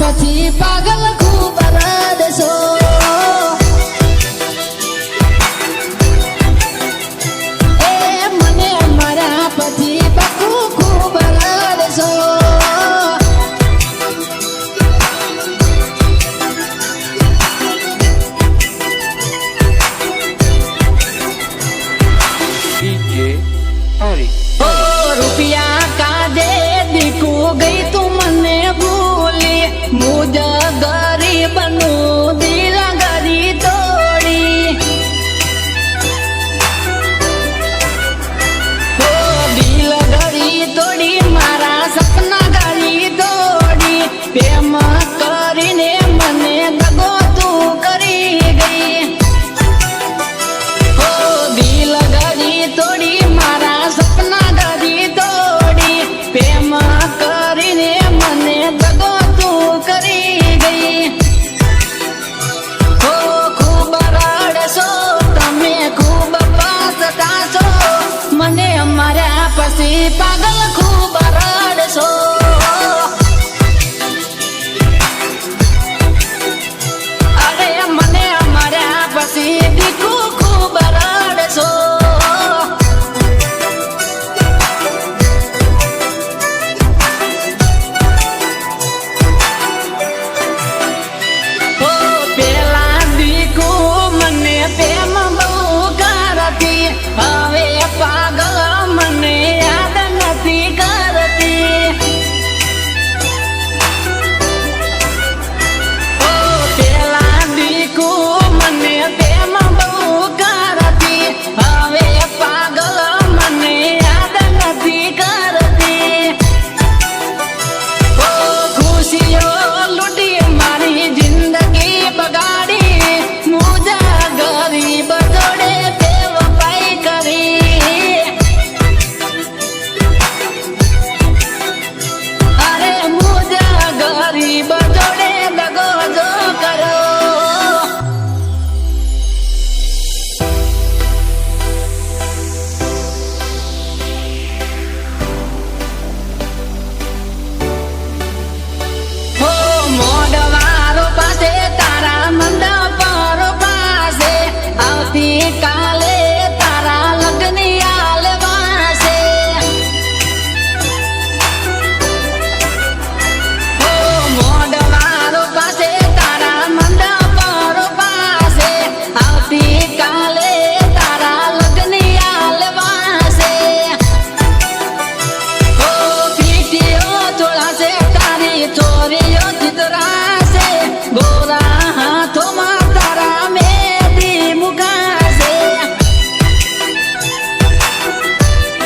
પછી પાગલ ખૂબ રડશો એ મને મારા પછી બકુ ખૂબ રડશો રૂપિયા કાદે દીકુ ગઈ તું મને ભૂલી મુજ ગરીબનું દિલ ગરી તોડી દિલ ગરી તોડી મારા સપના ગરી તોડી પ્રેમ કરીને મને દગો તું કરી ગઈ દિલ ગરી તોડી મારા સપના ગરી તોડી પ્રેમ કરીને મને દગો તું કરી ગઈ ખૂબ રડશો તમે ખૂબ પસ્તાશો મને મારા પછી પાગલ ખૂબ